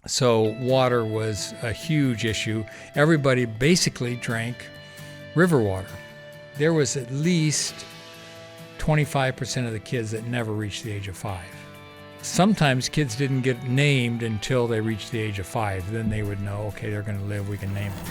So water was a huge issue. Everybody basically drank river water. There was at least 25% of the kids that never reached the age of 5. Sometimes kids didn't get named until they reached the age of 5. Then they would know, okay, they're going to live, we can name them.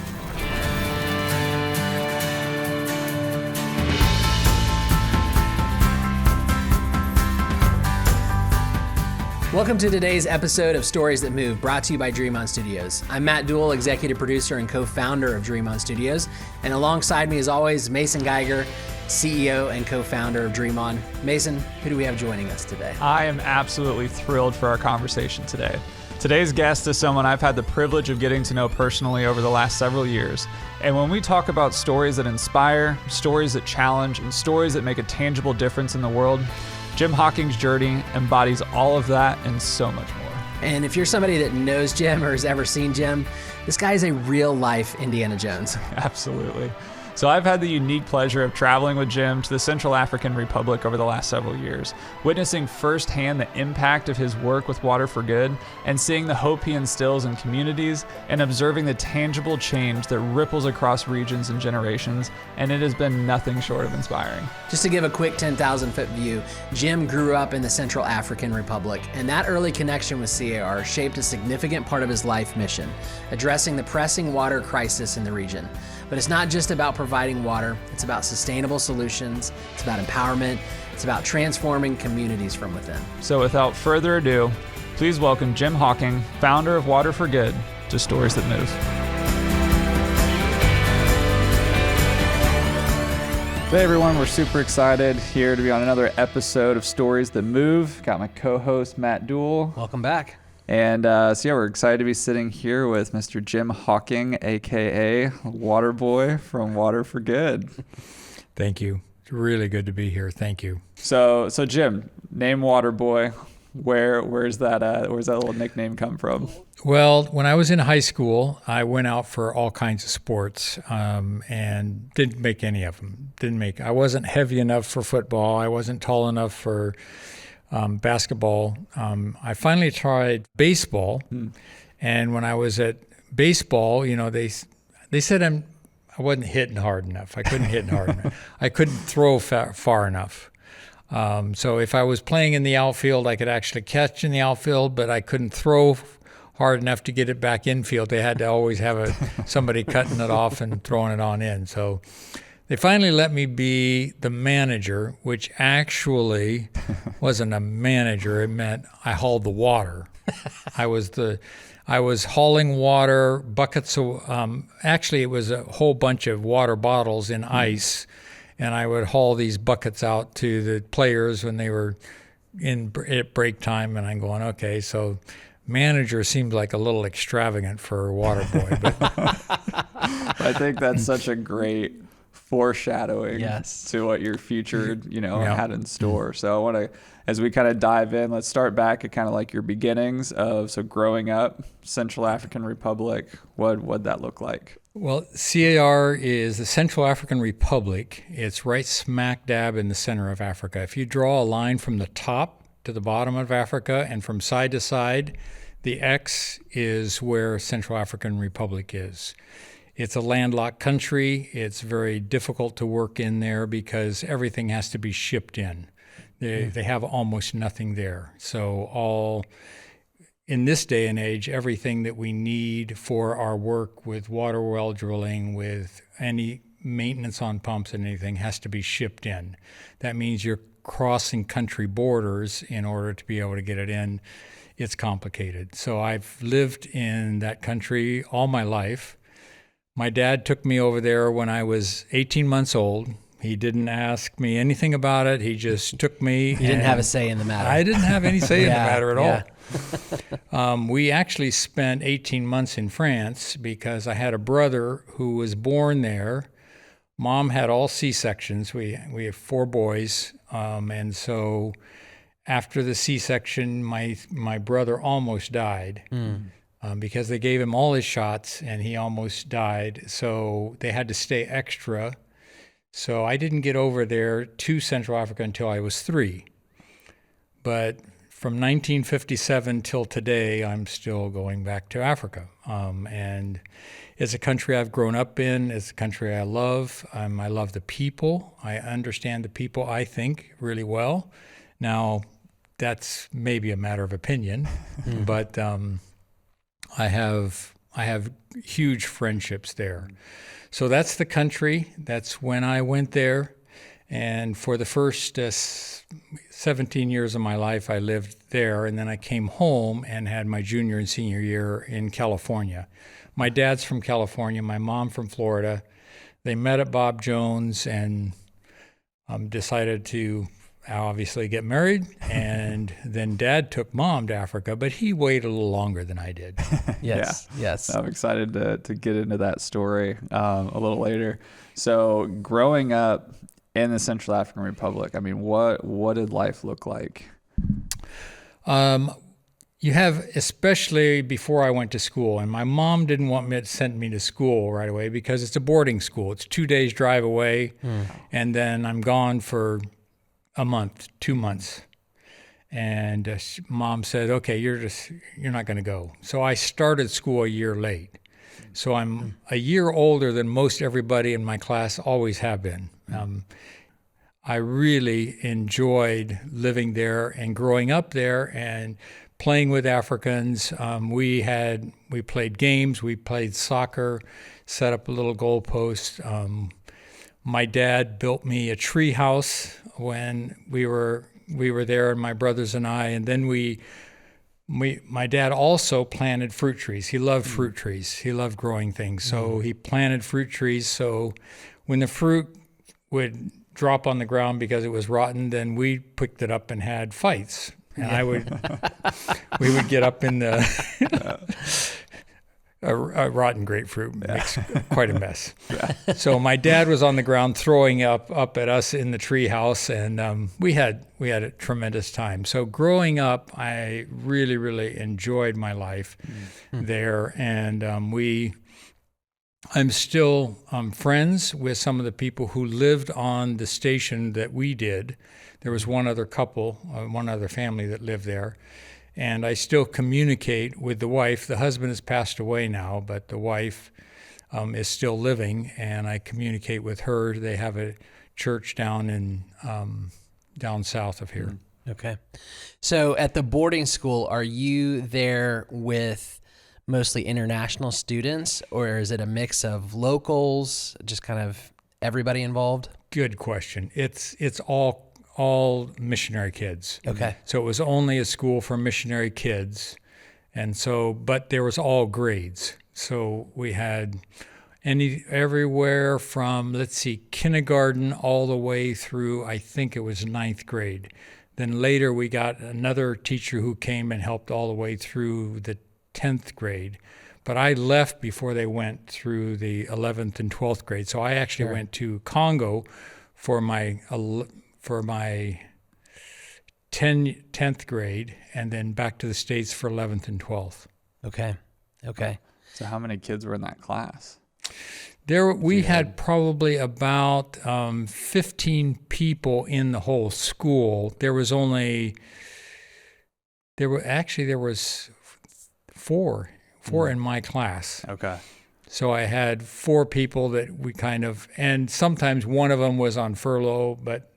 Welcome to today's episode of Stories That Move, brought to you by DreamOn Studios. I'm Matt Duell, executive producer and co-founder of DreamOn Studios, and alongside me, as always, Mason Geiger, CEO and co-founder of DreamOn. Mason, who do we have joining us today? I am absolutely thrilled for our conversation today. Today's guest is someone I've had the privilege of getting to know personally over the last several years. And when we talk about stories that inspire, stories that challenge, and stories that make a tangible difference in the world, Jim Hocking's journey embodies all of that and so much more. And if you're somebody that knows Jim or has ever seen Jim, this guy is a real-life Indiana Jones. Absolutely. So I've had the unique pleasure of traveling with Jim to the Central African Republic over the last several years, witnessing firsthand the impact of his work with Water for Good and seeing the hope he instills in communities and observing the tangible change that ripples across regions and generations, and it has been nothing short of inspiring. Just to give a quick 10,000-foot view, Jim grew up in the Central African Republic, and that early connection with CAR shaped a significant part of his life mission, addressing the pressing water crisis in the region. But it's not just about providing water, it's about sustainable solutions, it's about empowerment, it's about transforming communities from within. So without further ado, please welcome Jim Hocking, founder of Water for Good, to Stories That Move. Hey everyone, we're super excited here to be on another episode of Stories That Move. Got my co-host Matt Duell. Welcome back. And we're excited to be sitting here with Mr. Jim Hocking, aka Waterboy from Water for Good. Thank you. It's really good to be here. Thank you. So Jim, name Waterboy. Where's that little nickname come from? Well, when I was in high school, I went out for all kinds of sports and didn't make any of them. I wasn't heavy enough for football. I wasn't tall enough for basketball. I finally tried baseball, and when I was at baseball, they said I wasn't hitting hard enough. I couldn't hit hard enough. I couldn't throw far enough. So if I was playing in the outfield, I could actually catch in the outfield, but I couldn't throw hard enough to get it back infield. They had to always have somebody cutting it off and throwing it on in. So they finally let me be the manager, which actually wasn't a manager. It meant I hauled the water. I was hauling water, buckets of, actually it was a whole bunch of water bottles in ice, and I would haul these buckets out to the players when they were at break time, and I'm going, okay, so manager seemed like a little extravagant for a water boy. But I think that's such a great foreshadowing to what your future, had in store. So I want to, as we kind of dive in, let's start back at kind of like your beginnings so growing up, Central African Republic, what'd that look like? Well, CAR is the Central African Republic. It's right smack dab in the center of Africa. If you draw a line from the top to the bottom of Africa and from side to side, the X is where Central African Republic is. It's a landlocked country. It's very difficult to work in there because everything has to be shipped in. They have almost nothing there. So in this day and age, everything that we need for our work with water well drilling, with any maintenance on pumps and anything has to be shipped in. That means you're crossing country borders in order to be able to get it in. It's complicated. So I've lived in that country all my life. My dad took me over there when I was 18 months old. He didn't ask me anything about it. He just took me. You didn't have a say in the matter. I didn't have any say in the matter at all. We actually spent 18 months in France because I had a brother who was born there. Mom had all C-sections. We have 4 boys. And so after the C-section, my brother almost died. Because they gave him all his shots and he almost died. So they had to stay extra. So I didn't get over there to Central Africa until I was 3. But from 1957 till today, I'm still going back to Africa. And it's a country I've grown up in. It's a country I love. I love the people. I understand the people, I think, really well. Now, that's maybe a matter of opinion, but I have huge friendships there. So that's the country. That's when I went there. And for the first 17 years of my life, I lived there. And then I came home and had my junior and senior year in California. My dad's from California, my mom from Florida. They met at Bob Jones and decided to obviously get married. And then Dad took Mom to Africa, but he waited a little longer than I did. Yes. I'm excited to get into that story a little later. So growing up in the Central African Republic, I mean, what did life look like? You have, especially before I went to school, and my mom didn't want me to send me to school right away because it's a boarding school. It's 2 days drive away, and then I'm gone for a month, 2 months. And Mom said, okay, you're not going to go. So I started school a year late. So I'm a year older than most everybody in my class always have been. I really enjoyed living there and growing up there and playing with Africans. We played games, we played soccer, set up a little goalpost. My dad built me a tree house when we were there, and my brothers and I. And then my dad also planted fruit trees. He loved fruit trees. He loved growing things. So he planted fruit trees. So when the fruit would drop on the ground because it was rotten, then we picked it up and had fights. And we would get up in a rotten grapefruit makes quite a mess. So my dad was on the ground throwing up at us in the tree house, and we had a tremendous time. So growing up, I really, really enjoyed my life there, and I'm still friends with some of the people who lived on the station that we did. There was one other couple, one other family that lived there. And I still communicate with the wife. The husband has passed away now, but the wife is still living, and I communicate with her. They have a church down south of here. Okay. So at the boarding school, are you there with mostly international students, or is it a mix of locals, just kind of everybody involved? Good question. It's all missionary kids. Okay. So it was only a school for missionary kids. But there was all grades. So we had everywhere from, kindergarten all the way through, I think it was 9th grade. Then later we got another teacher who came and helped all the way through the 10th grade. But I left before they went through the 11th and 12th grade. So I actually went to Congo for my 10th grade, and then back to the States for 11th and 12th. Okay. So how many kids were in that class? We had probably about 15 people in the whole school. There was four in my class. Okay. So I had 4 people that and sometimes one of them was on furlough, but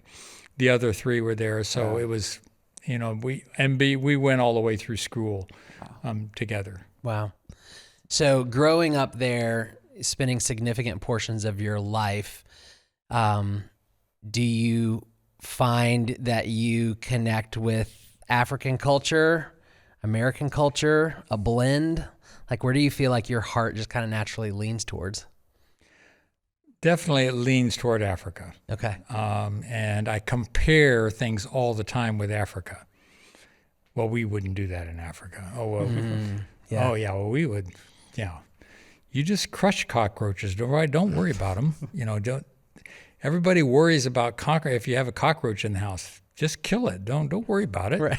the other 3 were there. So it was, we went all the way through school together. Wow. So growing up there, spending significant portions of your life, do you find that you connect with African culture, American culture, a blend? Like, where do you feel like your heart just kind of naturally leans towards? Definitely it leans toward Africa. Okay. And I compare things all the time with Africa. Well, we wouldn't do that in Africa. We would. Yeah. You just crush cockroaches. Don't worry about them. Everybody worries about if you have a cockroach in the house, just kill it. Don't worry about it. Right.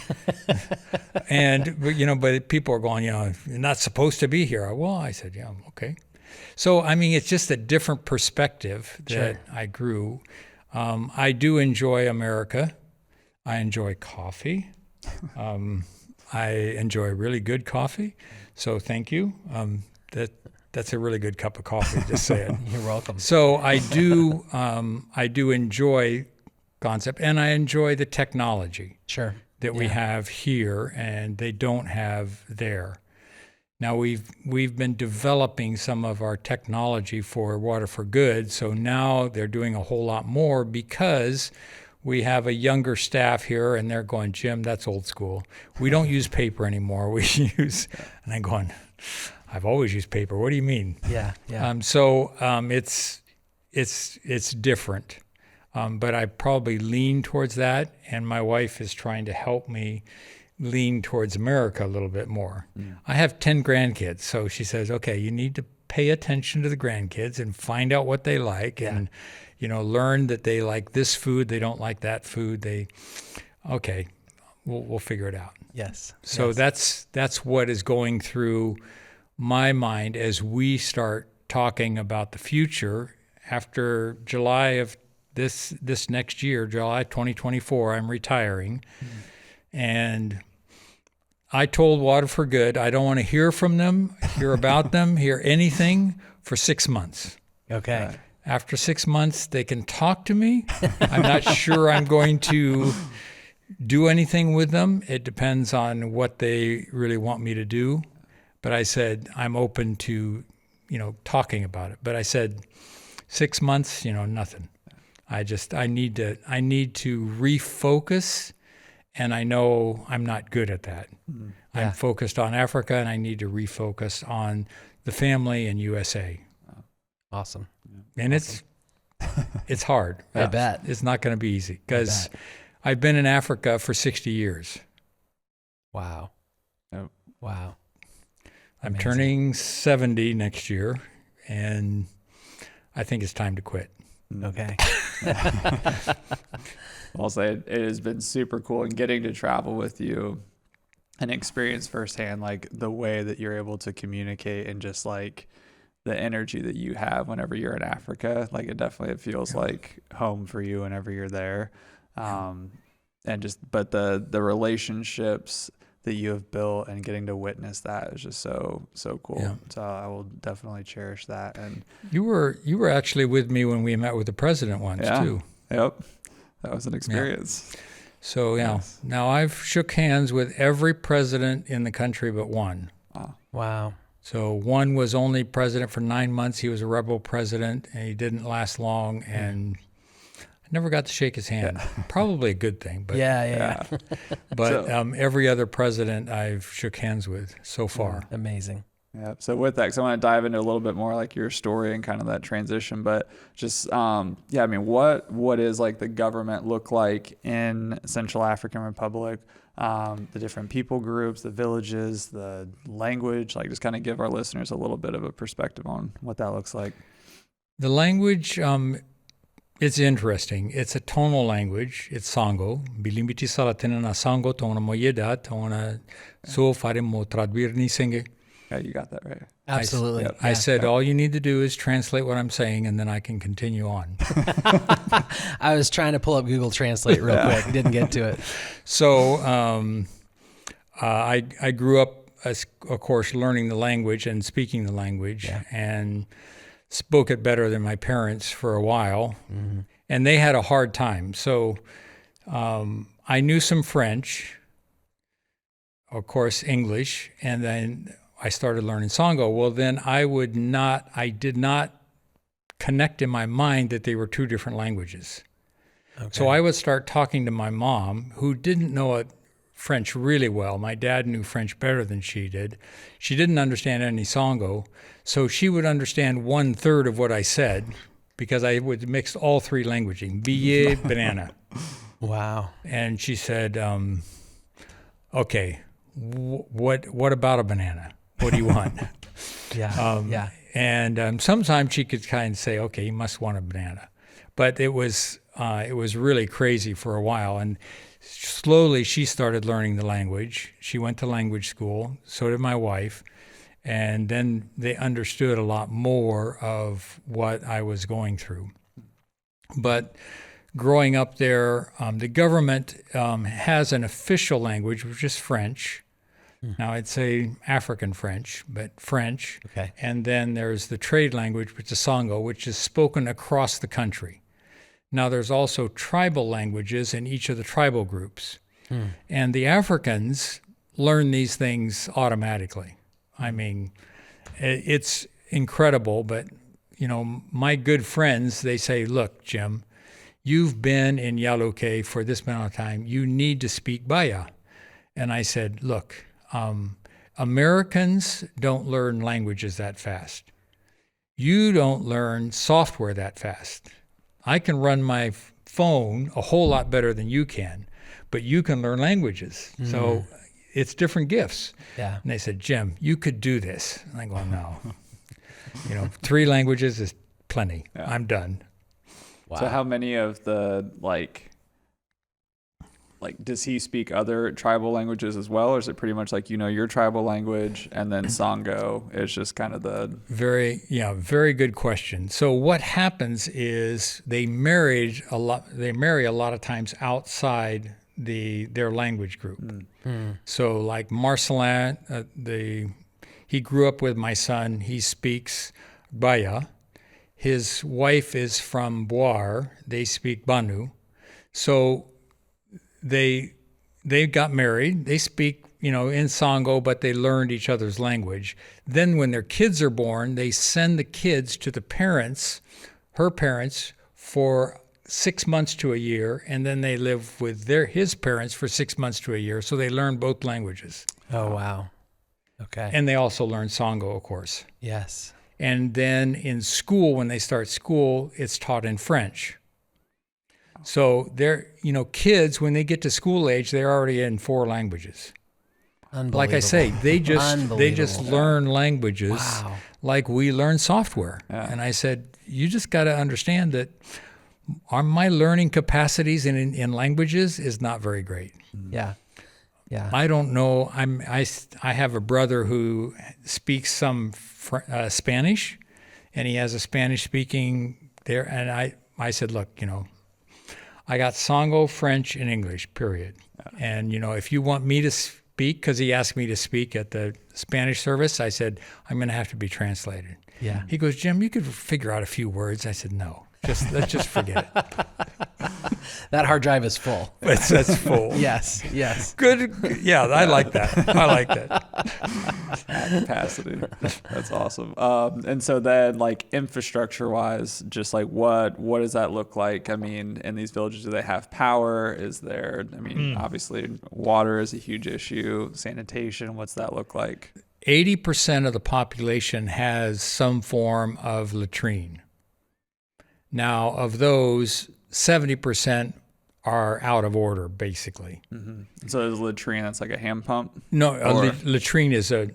But people are going, you're not supposed to be here. Well, I said, yeah, okay. So, it's just a different perspective that I grew. I do enjoy America. I enjoy coffee. I enjoy really good coffee, so thank you. That's a really good cup of coffee, just saying. You're welcome. So I do enjoy concept, and I enjoy the technology Sure. that we have here and they don't have there. Now we've been developing some of our technology for Water for Good, so now they're doing a whole lot more because we have a younger staff here and they're going, Jim, that's old school. We don't use paper anymore. We use, and I'm going, I've always used paper. What do you mean? Yeah. It's different. But I probably lean towards that, and my wife is trying to help me lean towards America a little bit more. I have 10 grandkids, so she says, okay, you need to pay attention to the grandkids and find out what they like and, learn that they like this food, they don't like that food. We'll figure it out. Yes. So that's what is going through my mind as we start talking about the future after July of this next year, July 2024, I'm retiring. And I told Water for Good, I don't want to hear from them, hear about them, hear anything for 6 months. Okay. After 6 months, they can talk to me. I'm not sure I'm going to do anything with them. It depends on what they really want me to do. But I said, I'm open to, talking about it. But I said, 6 months, nothing. I need to refocus, and I know I'm not good at that. Yeah. I'm focused on Africa, and I need to refocus on the family and USA. Awesome. And it's hard. I bet. It's not going to be easy because I've been in Africa for 60 years. Wow. Oh. Wow. I'm turning 70 next year, and I think it's time to quit. Okay. I'll say it has been super cool, and getting to travel with you and experience firsthand, like the way that you're able to communicate and just like the energy that you have whenever you're in Africa. Like it feels like home for you whenever you're there. And but the relationships that you have built and getting to witness that is just so cool. Yeah. So I will definitely cherish that. And you were actually with me when we met with the president once too. Yep. That was an experience. Yeah. So now I've shook hands with every president in the country but one. Wow. So one was only president for 9 months. He was a rebel president, and he didn't last long, and I never got to shake his hand. Yeah. Probably a good thing. But yeah. But every other president I've shook hands with so far. Amazing. Yeah. So with that, because I want to dive into a little bit more like your story and kind of that transition, but just, what is like the government look like in Central African Republic? The different people groups, the villages, the language, like just kind of give our listeners a little bit of a perspective on what that looks like. The language, it's interesting. It's a tonal language. It's Sango. Bilimbiti salatena na Sango tona moyeda tona so faremo tradbirni senge. Yeah, you got that right. Absolutely. I said, all you need to do is translate what I'm saying, and then I can continue on. I was trying to pull up Google Translate real quick. Didn't get to it. So I grew up, of course, learning the language and speaking the language, and spoke it better than my parents for a while. Mm-hmm. And they had a hard time. So I knew some French, of course, English, and then I started learning Sango. Well, then I did not connect in my mind that they were two different languages. Okay. So I would start talking to my mom, who didn't know French really well. My dad knew French better than she did. She didn't understand any Sango, so she would understand 1/3 of what I said because I would mix all three languages, billet, banana. Wow. And she said, okay, what about a banana? What do you want? And sometimes she could kind of say, okay, you must want a banana. But it was really crazy for a while. And slowly she started learning the language. She went to language school. So did my wife. And then they understood a lot more of what I was going through. But growing up there, the government has an official language, which is French. Now, I'd say African French, but French. Okay. And then there's the trade language, which is Sango, which is spoken across the country. Now, there's also tribal languages in each of the tribal groups. And the Africans learn these things automatically. I mean, it's incredible, but, my good friends, they say, look, Jim, you've been in Yaluke for this amount of time. You need to speak Baya. And I said, look, Americans don't learn languages that fast. You don't learn software that fast. I can run my phone a whole lot better than you can, but you can learn languages. So it's different gifts. Yeah. And they said, Jim, you could do this. And I go, no. 3 languages is plenty. Yeah. I'm done. Wow. So how many of the like does he speak other tribal languages as well, or is it pretty much like your tribal language and then Sango is just kind of the very good question. So what happens is they marry a lot of times outside their language group. So like Marcelin, he grew up with my son. He speaks Baya. His wife is from Boar. They speak Banu. So they got married. They speak, in Sango, but they learned each other's language. Then when their kids are born, they send the kids to the parents, her parents, for 6 months to a year, and then they live with his parents for 6 months to a year. So they learn both languages. Oh, wow. Okay. And they also learn Sango, of course. Yes. And then in school, when they start school, it's taught in French. So they're, kids, when they get to school age, they're already in 4 languages. Like I say, they just learn languages like we learn software. Yeah. And I said, you just got to understand that my learning capacities in languages is not very great. Yeah. Yeah. I don't know. I have a brother who speaks some Spanish, and he has a Spanish speaking there. And I said, look, I got Sango, French, and English, period. Yeah. And, if you want me to speak, because he asked me to speak at the Spanish service, I said, I'm going to have to be translated. Yeah. He goes, Jim, you could figure out a few words. I said, no, let's just forget it. That hard drive is full. That's full. Yes. Good. Yeah, I like that. Capacity. That's awesome. And so then, infrastructure-wise, just what does that look like? I mean, in these villages, do they have power? Is there? I mean, obviously, water is a huge issue. Sanitation. What's that look like? 80% of the population has some form of latrine. Now, of those, 70% are out of order, basically. Mm-hmm. So there's a latrine that's like a hand pump? No, a latrine is a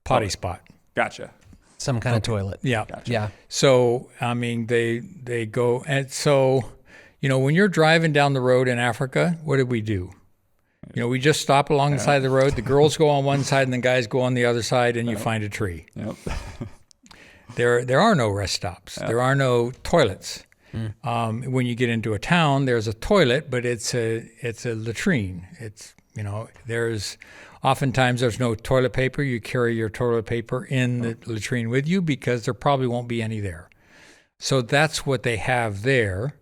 potty spot. Gotcha. Some kind of toilet. Yeah. Gotcha. Yeah. So, I mean, they go, and so, when you're driving down the road in Africa, what did we do? We just stop along the side of the road. The girls go on one side and the guys go on the other side, and you find a tree. Yep. There are no rest stops. Yep. There are no toilets. When you get into a town, there's a toilet, but it's a latrine. It's oftentimes there's no toilet paper. You carry your toilet paper in the latrine with you because there probably won't be any there. So that's what they have there.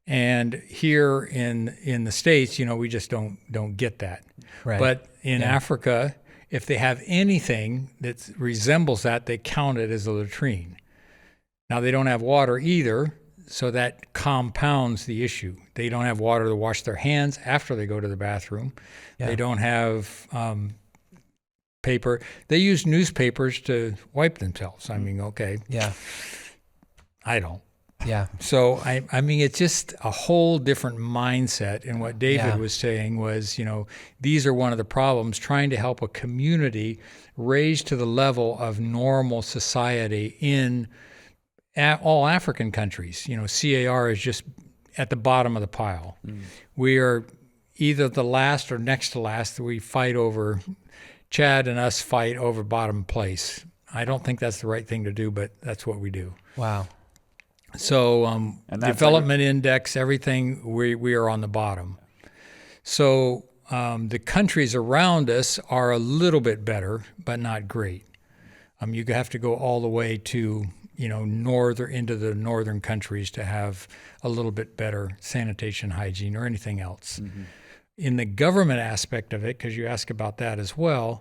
And here in the States, we just don't get that. Right. But in Africa, if they have anything that resembles that, they count it as a latrine. Now they don't have water either. So that compounds the issue. They don't have water to wash their hands after they go to the bathroom. Yeah. They don't have paper. They use newspapers to wipe themselves. I mean, okay. Yeah. I don't. Yeah. So, I mean, it's just a whole different mindset. And what David was saying was, these are one of the problems, trying to help a community raise to the level of normal society in all African countries. CAR is just at the bottom of the pile. We are either the last or next to last. We fight over, Chad and us fight over bottom place. I don't think that's the right thing to do, but that's what we do. Wow. So And that's development index, everything, we are on the bottom. So the countries around us are a little bit better, but not great. You have to go all the way to into the northern countries to have a little bit better sanitation, hygiene, or anything else. Mm-hmm. In the government aspect of it, because you ask about that as well,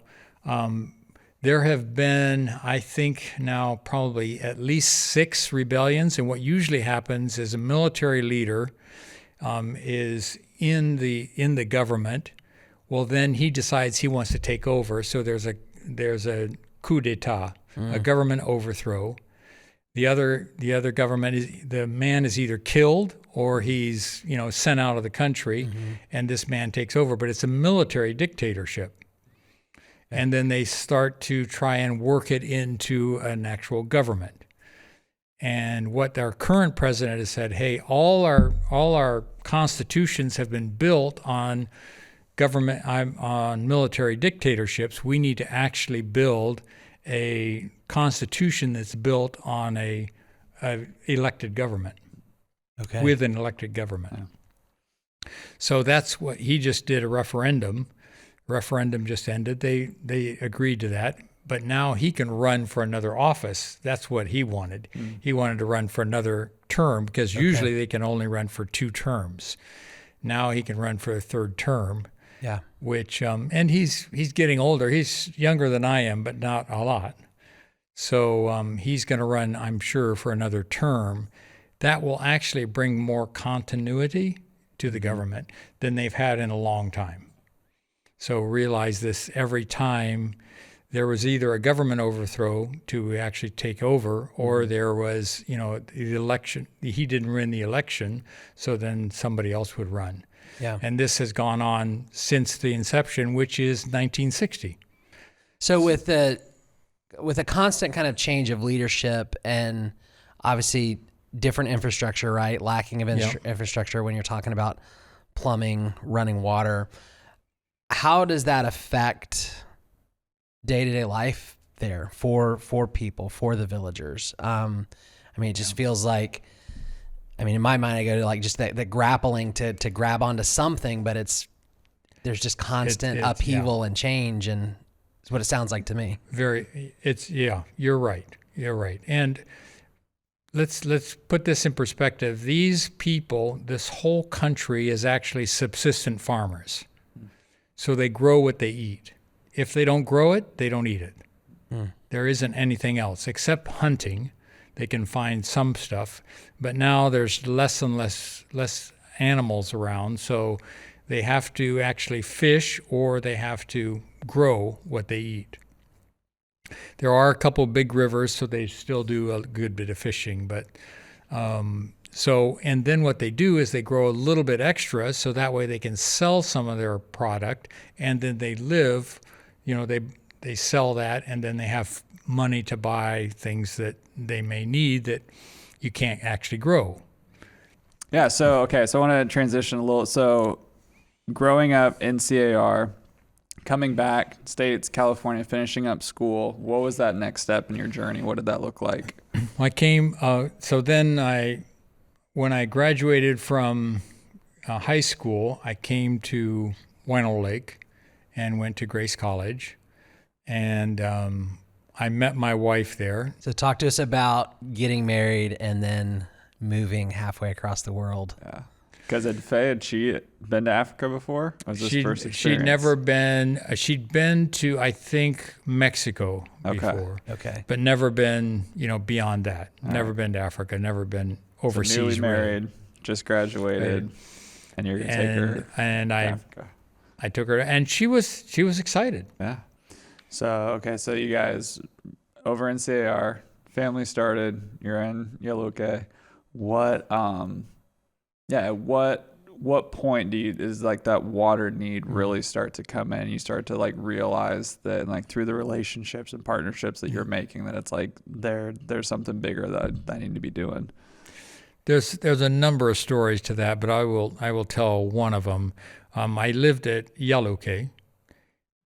there have been, I think now probably at least 6 rebellions. And what usually happens is a military leader is in the government. Well, then he decides he wants to take over. So there's a coup d'état, a government overthrow. The other government the man is either killed or he's sent out of the country, and this man takes over. But it's a military dictatorship. And then they start to try and work it into an actual government. And what our current president has said, hey, all our constitutions have been built on on military dictatorships. We need to actually build a constitution that's built on a elected government. Okay. With an elected government. Yeah. So that's what he just did, a referendum. Referendum just ended. They agreed to that, but now he can run for another office. That's what he wanted. He wanted to run for another term because usually they can only run for 2 terms. Now he can run for a 3rd term. Yeah. Which and he's getting older. He's younger than I am, but not a lot. So he's going to run, I'm sure, for another term. That will actually bring more continuity to the government than they've had in a long time. So realize this, every time there was either a government overthrow to actually take over, or there was, the election. He didn't win the election, so then somebody else would run. Yeah. And this has gone on since the inception, which is 1960. So with a constant kind of change of leadership and obviously different infrastructure, right? Lacking of infrastructure when you're talking about plumbing, running water. How does that affect day-to-day life there for people, for the villagers? It just feels like, in my mind, I go to like just the grappling to grab onto something, but there's just constant upheaval and change, and it's what it sounds like to me. You're right. And let's put this in perspective. These people, this whole country is actually subsistent farmers. So they grow what they eat. If they don't grow it, they don't eat it. There isn't anything else except hunting. They can find some stuff, but now there's less and less animals around, so they have to actually fish or they have to grow what they eat. There are a couple big rivers, so they still do a good bit of fishing, but and then what they do is they grow a little bit extra, so that way they can sell some of their product, and then they live, they sell that, and then they have money to buy things that they may need that you can't actually grow. Yeah, so I want to transition a little. So growing up in CAR, coming back, States, California, finishing up school, what was that next step in your journey? What did that look like? I came, when I graduated from high school, I came to Wino Lake and went to Grace College, and I met my wife there. So talk to us about getting married and then moving halfway across the world. Yeah. Because had she been to Africa before? Was this first experience? She'd never been. She'd been to, I think, Mexico before. Okay. But never been, beyond that. Never been to Africa. Never been overseas. So newly married, just graduated, and you're gonna take her. And I took her, and she was excited. Yeah. So you guys over in CAR, family started. You're in Yaluke. What point is like that water need really start to come in? You start to like realize that like through the relationships and partnerships that you're making, that it's like there's something bigger that I need to be doing. There's a number of stories to that, but I will tell one of them. I lived at Yaluke.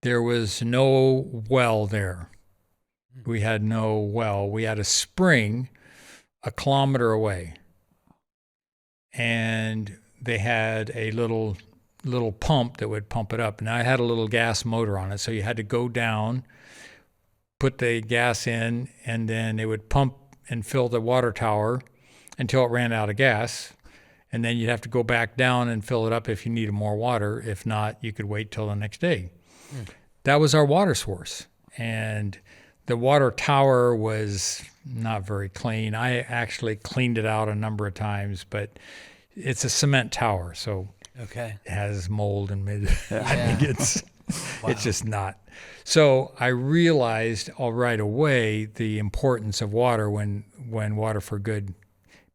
There was no well there. We had no well. We had a spring, a kilometer away. And they had a little pump that would pump it up. Now, it had a little gas motor on it, so you had to go down, put the gas in, and then it would pump and fill the water tower until it ran out of gas. And then you'd have to go back down and fill it up if you needed more water. If not, you could wait till the next day. That was our water source. And the water tower was not very clean. I actually cleaned it out a number of times, but it's a cement tower, so it has mold and I mean, it's just not. So I realized right away the importance of water when water for good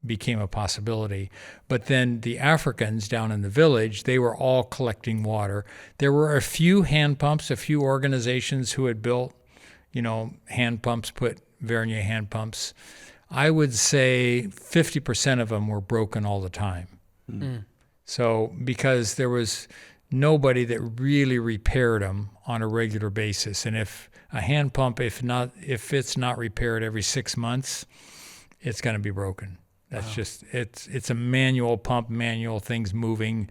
became a possibility. But then the Africans down in the village, they were all collecting water. There were a few hand pumps, a few organizations who had built, hand pumps, put Vernier hand pumps. I would say 50% of them were broken all the time. So because there was nobody that really repaired them on a regular basis. And if a hand pump, if it's not repaired every 6 months, it's going to be broken. That's just, it's a manual pump, manual things moving,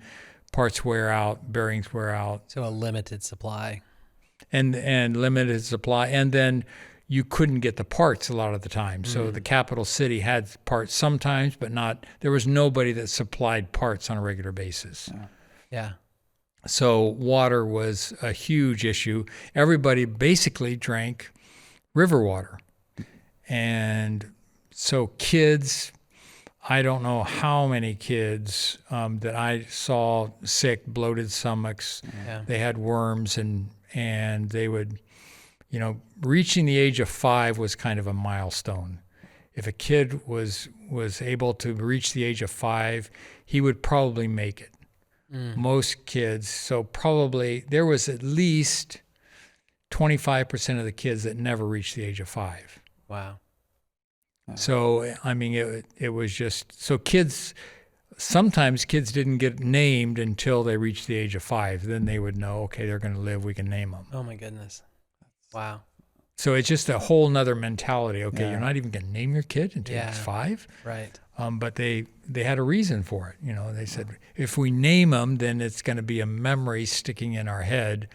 parts wear out, bearings wear out. So a limited supply. And limited supply. And then you couldn't get the parts a lot of the time. So the capital city had parts sometimes, but there was nobody that supplied parts on a regular basis. Yeah. So water was a huge issue. Everybody basically drank river water. And so kids, I don't know how many kids that I saw sick, bloated stomachs. They had worms and they would, reaching the age of 5 was kind of a milestone. If a kid was able to reach the age of 5, he would probably make it. Most kids, so probably there was at least 25% of the kids that never reached the age of 5. Wow. So, I mean, it was just, so sometimes kids didn't get named until they reached the age of 5. Then they would know, okay, they're going to live, we can name them. Oh my goodness. Wow. So it's just a whole nother mentality. Okay, you're not even going to name your kid until he's 5. Right. But they had a reason for it. They said, if we name them, then it's going to be a memory sticking in our head.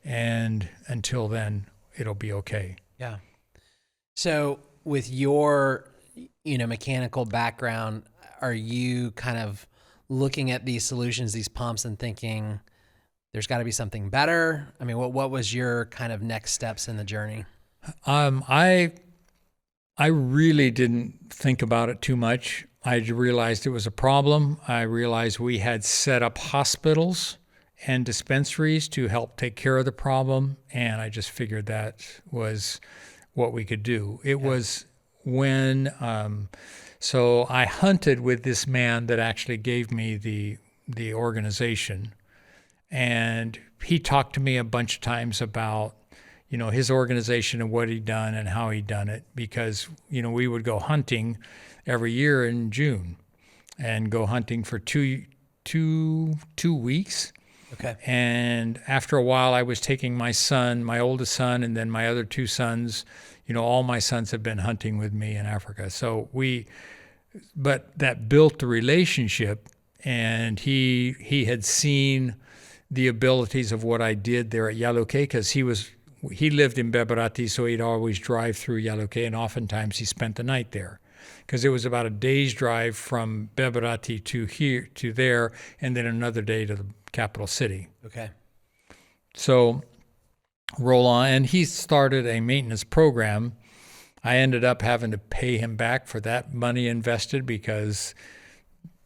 And until then, it'll be okay. Yeah. So with your, mechanical background, are you kind of looking at these solutions, these pumps, and thinking there's got to be something better? I mean, what was your kind of next steps in the journey? I really didn't think about it too much. I realized it was a problem. I realized we had set up hospitals and dispensaries to help take care of the problem, and I just figured that was what we could do. It was when, so I hunted with this man that actually gave me the organization, and he talked to me a bunch of times about his organization and what he'd done and how he'd done it, because we would go hunting every year in June and go hunting for two weeks. Okay. And after a while, I was taking my son, my oldest son, and then my other 2 sons. All my sons have been hunting with me in Africa. So but that built the relationship, and he had seen the abilities of what I did there at Yaluke, because he lived in Beberati, so he'd always drive through Yaluke, and oftentimes he spent the night there, because it was about a day's drive from Beberati to there, and then another day to the capital city. Okay. So roll on, and he started a maintenance program. I ended up having to pay him back for that money invested because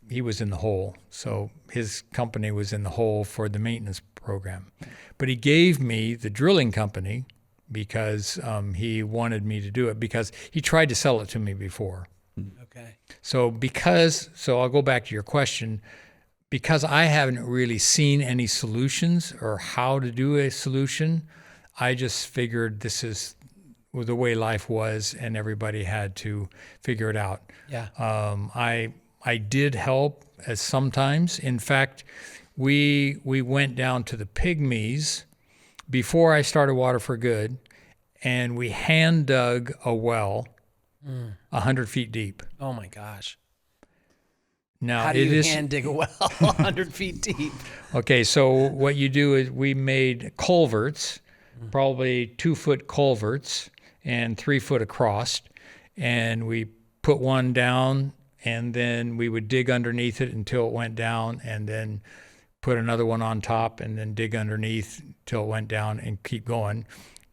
he was in the hole. So his company was in the hole for the maintenance program. But he gave me the drilling company because he wanted me to do it, because he tried to sell it to me before. Okay. So I'll go back to your question. Because I haven't really seen any solutions or how to do a solution, I just figured this is the way life was, and everybody had to figure it out. Yeah. I did help sometimes. In fact, we went down to the Pygmies before I started Water for Good, and we hand dug a well 100 feet deep. Oh my gosh. Now, How do you hand dig a well 100 feet deep? Okay, so what you do is we made culverts, probably 2-foot culverts and 3-foot across, and we put one down, and then we would dig underneath it until it went down, and then put another one on top, and then dig underneath till it went down, and keep going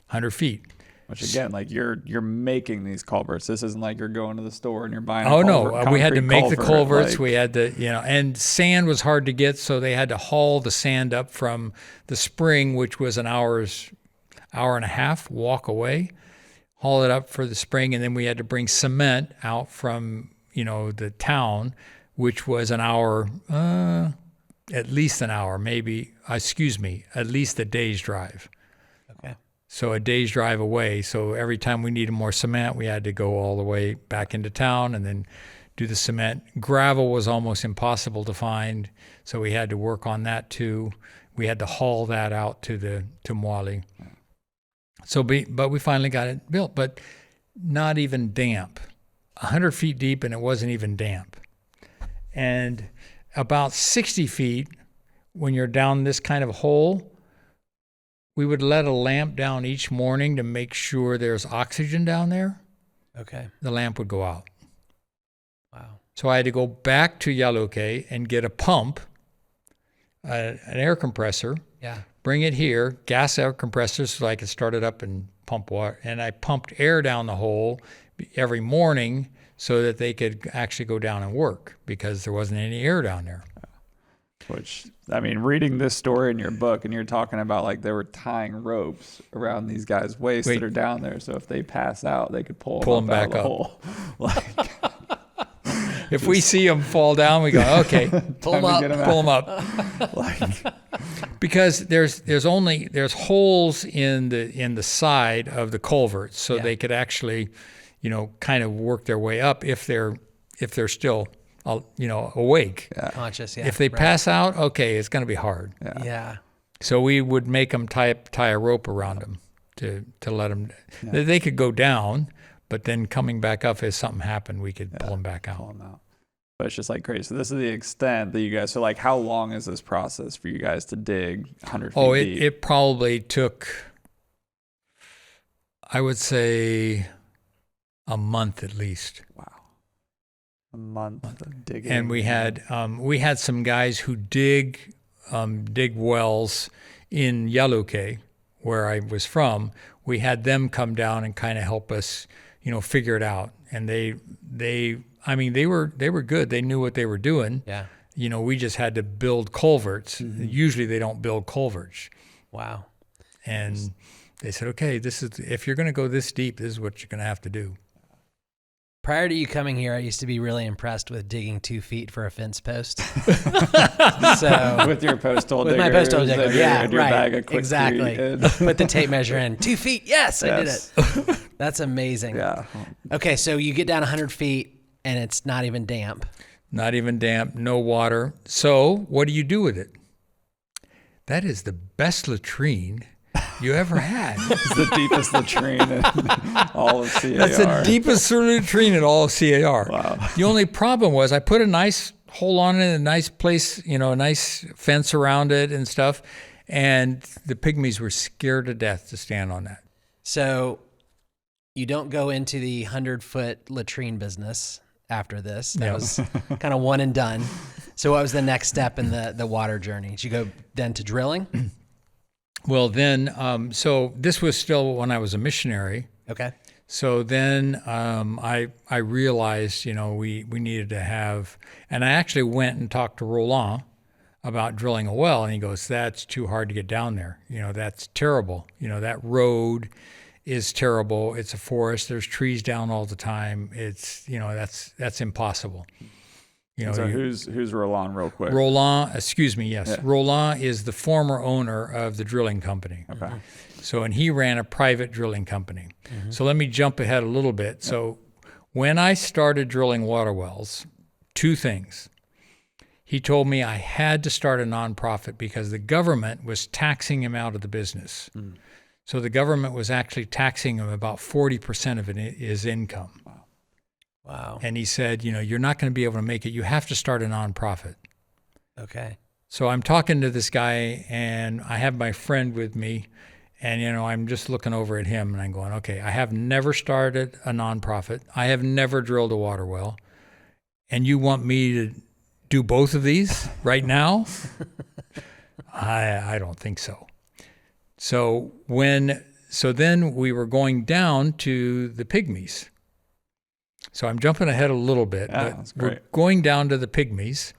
100 feet. Which again, like you're making these culverts. This isn't like you're going to the store and you're buying a culvert. No, we had to make the culverts. Like, we had to, and sand was hard to get, so they had to haul the sand up from the spring, which was an hour and a half walk away, haul it up for the spring, and then we had to bring cement out from, the town, which was an hour, at least an hour, at least a day's drive. Okay. So a day's drive away. So every time we needed more cement, we had to go all the way back into town and then do the cement. Gravel was almost impossible to find, so we had to work on that too. We had to haul that out to Moali. But we finally got it built, but not even damp. 100 feet deep, and it wasn't even damp. And about 60 feet, when you're down this kind of hole, we would let a lamp down each morning to make sure there's oxygen down there. Okay. The lamp would go out. Wow. So I had to go back to Yaluke and get a pump, an air compressor. Yeah. Bring it here, gas air compressor, so I could start it up and pump water. And I pumped air down the hole every morning so that they could actually go down and work, because there wasn't any air down there. Which, I mean, reading this story in your book, and you're talking about like they were tying ropes around these guys' waists that are down there, so if they pass out, they could pull them back up. Hole. Like, if we see them fall down, we go, okay, pull them up. Like, because there's holes in the side of the culverts, so they could actually, kind of work their way up if they're still awake. Yeah. Conscious, yeah. If they pass out, okay, it's going to be hard. Yeah. So we would make them tie a rope around them to let them. Yeah. They could go down, but then coming back up, if something happened, we could pull them back out. But it's just like crazy. So this is the extent that you guys. So like, how long is this process for you guys to dig 100 feet deep? It probably took, I would say, a month at least. Wow. A month of digging. And we had some guys who dig wells in Yaluke, where I was from. We had them come down and kind of help us, figure it out. And they were good. They knew what they were doing. Yeah. We just had to build culverts. Mm-hmm. Usually they don't build culverts. Wow. And they said, okay, if you're going to go this deep, this is what you're going to have to do. Prior to you coming here, I used to be really impressed with digging 2 feet for a fence post. So with your postal digger. With my postal digger, yeah, and your right, bag of quick exactly. Put the tape measure in. 2 feet, yes, I did it. That's amazing. Yeah. Okay, so you get down 100 feet, and it's not even damp. Not even damp, no water. So what do you do with it? That is the best latrine you ever had. It's the deepest latrine in all of CAR. That's the deepest latrine in all of CAR. Wow. The only problem was I put a nice hole on it, a nice place, a nice fence around it and stuff, and the pygmies were scared to death to stand on that. So you don't go into the 100-foot latrine business after this. That was kind of one and done. So what was the next step in the water journey? Did you go then to drilling? Well, then, so this was still when I was a missionary. Okay. So then I realized, we needed to have, and I actually went and talked to Roland about drilling a well, and he goes, that's too hard to get down there. That's terrible. That road is terrible. It's a forest. There's trees down all the time. It's, that's impossible. So who's Roland real quick? Roland, excuse me, yes. Yeah. Roland is the former owner of the drilling company. Okay. So, and he ran a private drilling company. Mm-hmm. So let me jump ahead a little bit. Yeah. So when I started drilling water wells, 2 things. He told me I had to start a nonprofit because the government was taxing him out of the business. So the government was actually taxing him about 40% of his income. Wow. Wow. And he said, you're not going to be able to make it. You have to start a nonprofit. Okay. So I'm talking to this guy, and I have my friend with me, and, I'm just looking over at him, and I'm going, okay, I have never started a nonprofit. I have never drilled a water well. And you want me to do both of these right now? I don't think so. So then we were going down to the Pygmies. So I'm jumping ahead a little bit, but we're going down to the Pygmies.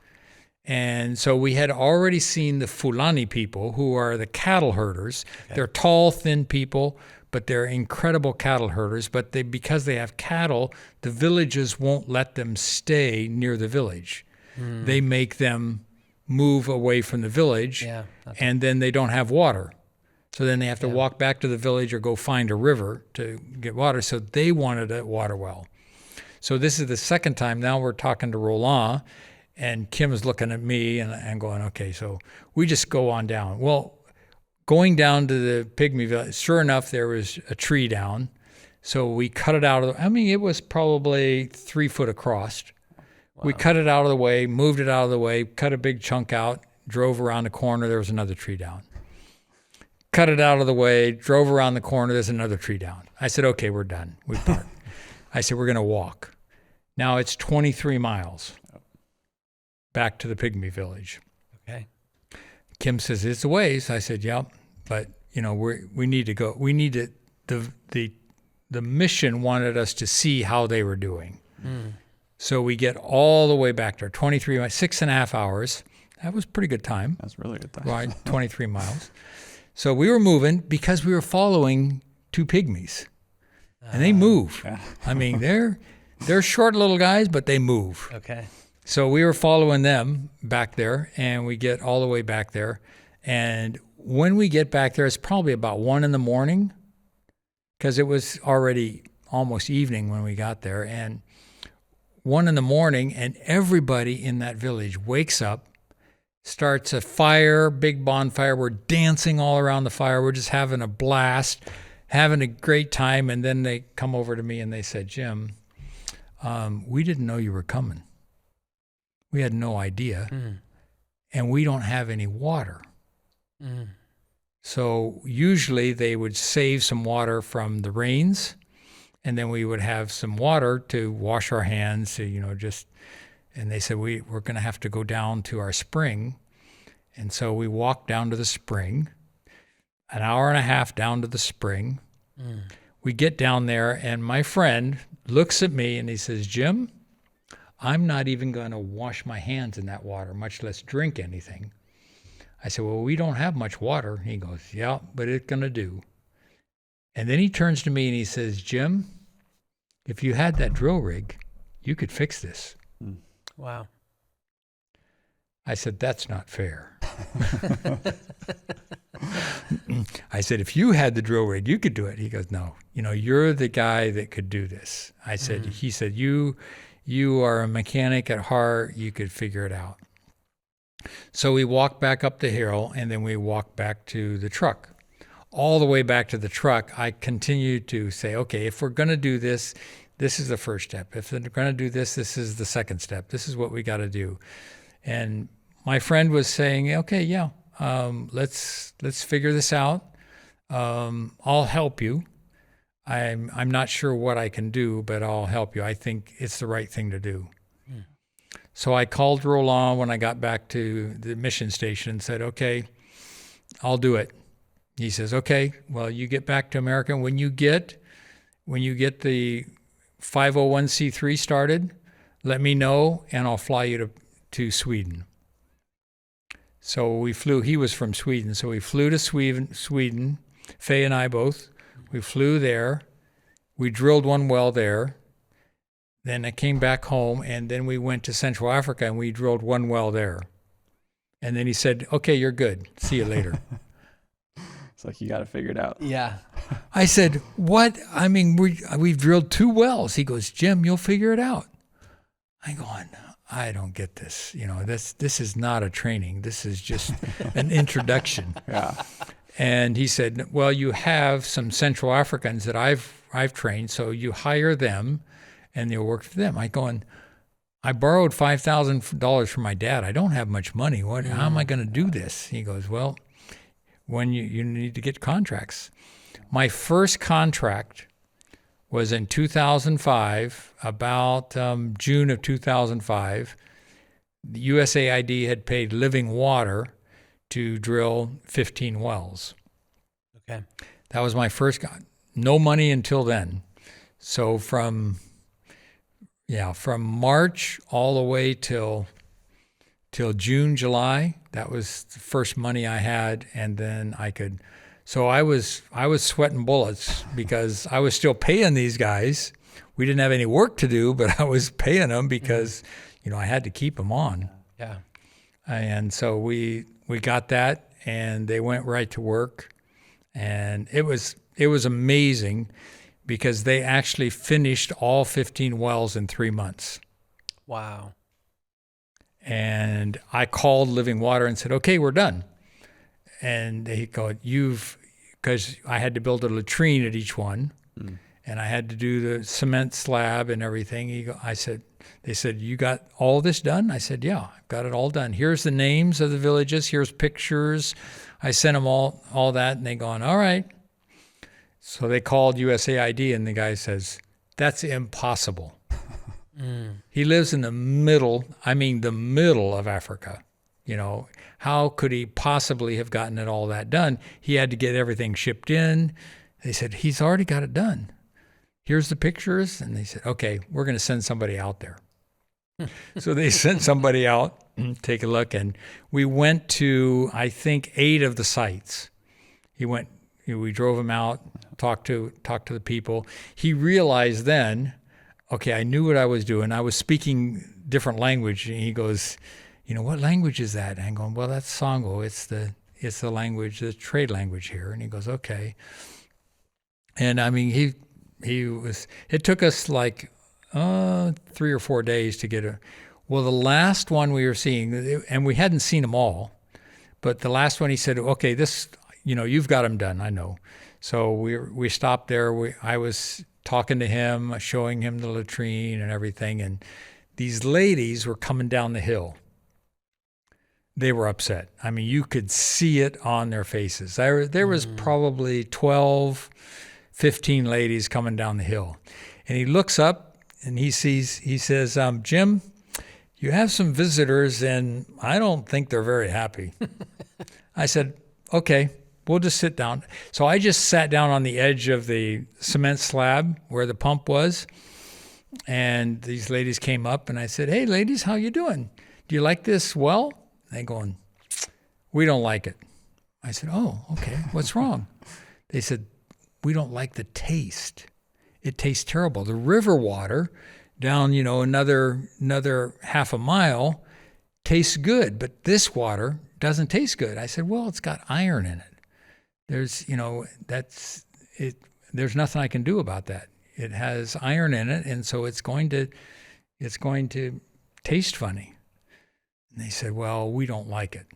And so we had already seen the Fulani people, who are the cattle herders. Okay. They're tall, thin people, but they're incredible cattle herders. But because they have cattle, the villages won't let them stay near the village. They make them move away from the village, and then they don't have water. So then they have to walk back to the village or go find a river to get water. So they wanted a water well. So this is the second time. Now we're talking to Roland, and Kim is looking at me and going, okay, so we just go on down. Well, going down to the Pygmy village, sure enough, there was a tree down. So we cut it out it was probably 3 foot across. Wow. We cut it out of the way, moved it out of the way, cut a big chunk out, drove around the corner, there was another tree down. Cut it out of the way, drove around the corner, there's another tree down. I said, okay, we're done. We parked. I said, we're going to walk. Now it's 23 miles back to the Pygmy village. Okay. Kim says, it's a ways. I said, yeah, but we need to go. We need to, the mission wanted us to see how they were doing. So we get all the way back there, 23 miles, 6.5 hours. That was pretty good time. That's really good time. Right, 23 miles. So we were moving because we were following 2 Pygmies. And they move. Yeah. I mean, they're short little guys, but they move. Okay. So we were following them back there, and we get all the way back there. And when we get back there, it's probably about 1 a.m, because it was already almost evening when we got there. And 1 a.m, and everybody in that village wakes up, starts a fire, big bonfire. We're dancing all around the fire. We're just having a blast, having a great time. And then they come over to me and they said, Jim, we didn't know you were coming. We had no idea. And we don't have any water. So usually they would save some water from the rains, and then we would have some water to wash our hands, and they said, we're going to have to go down to our spring. And so we walked down to the spring, an hour and a half down to the spring. We get down there, and my friend looks at me and he says, Jim, I'm not even going to wash my hands in that water, much less drink anything. I said, well, we don't have much water. He goes, yeah, but it's going to do. And then he turns to me and he says, Jim, if you had that drill rig, you could fix this. Wow. I said, that's not fair. I said, if you had the drill rig, you could do it. He goes, no, you're the guy that could do this. I said, he said, you are a mechanic at heart. You could figure it out. So we walked back up the hill, and then we walked back to the truck. All the way back to the truck, I continued to say, okay, if we're going to do this, this is the first step. If they're going to do this, this is the second step. This is what we got to do. And my friend was saying, okay, yeah, let's figure this out. I'll help you. I'm not sure what I can do, but I'll help you. I think it's the right thing to do. So I called Roland when I got back to the mission station and said, okay, I'll do it. He says, okay, well, you get back to America. When you get the 501c3 started, let me know, and I'll fly you to Sweden. So we flew. He was from Sweden, so we flew to Sweden, Faye and I both. We flew there. We drilled one well there. Then I came back home, and then we went to Central Africa, and we drilled one well there. And then he said, okay, you're good. See you later. It's like you got to figure it out. Yeah. I said, what? I mean, we've drilled 2 wells. He goes, Jim, you'll figure it out. I'm going, I don't get this. This is not a training. This is just an introduction. Yeah. And he said, well, you have some Central Africans that I've trained, so you hire them, and they'll work for them. I borrowed $5,000 from my dad. I don't have much money. How am I going to do this? He goes, well, when you need to get contracts. My first contract was in 2005, about June of 2005. The USAID had paid Living Water to drill 15 wells. Okay. That was my first, no money until then. So from March all the way till June, July, that was the first money I had, and then so I was sweating bullets because I was still paying these guys. We didn't have any work to do, but I was paying them because, I had to keep them on. Yeah. And so we got that, and they went right to work, and it was amazing because they actually finished all 15 wells in 3 months. Wow. And I called Living Water and said, okay, we're done. And they go, because I had to build a latrine at each one, and I had to do the cement slab and everything. They said, you got all this done? I said, yeah, I've got it all done. Here's the names of the villages. Here's pictures. I sent them all that, and they gone, all right. So they called USAID, and the guy says, that's impossible. He lives in the middle of Africa. How could he possibly have gotten it all that done? He had to get everything shipped in. They said, he's already got it done. Here's the pictures. And they said, okay, we're going to send somebody out there. So they sent somebody out and take a look. And we went to, I think, 8 of the sites. We drove him out, talked to the people. He realized then, okay, I knew what I was doing. I was speaking different language. And he goes, what language is that? And I'm going, well, that's Sango. It's the language, the trade language here. And he goes, okay. And it took us like 3 or 4 days to get the last one we were seeing, and we hadn't seen them all, but the last one he said, okay, this, you've got them done, I know. So we stopped there. I was talking to him, showing him the latrine and everything, and these ladies were coming down the hill. They were upset. You could see it on their faces. There was probably 12, 15 ladies coming down the hill. And he looks up and he says, Jim, you have some visitors and I don't think they're very happy. I said, okay, we'll just sit down. So I just sat down on the edge of the cement slab where the pump was. And these ladies came up and I said, hey, ladies, how you doing? Do you like this well? They going, we don't like it. I said, oh, okay, what's wrong? They said, we don't like the taste. It tastes terrible. The river water down, another half a mile tastes good, but this water doesn't taste good. I said, well, it's got iron in it. There's, that's it. There's nothing I can do about that. It has iron in it, and so it's going to taste funny. And they said, well, we don't like it.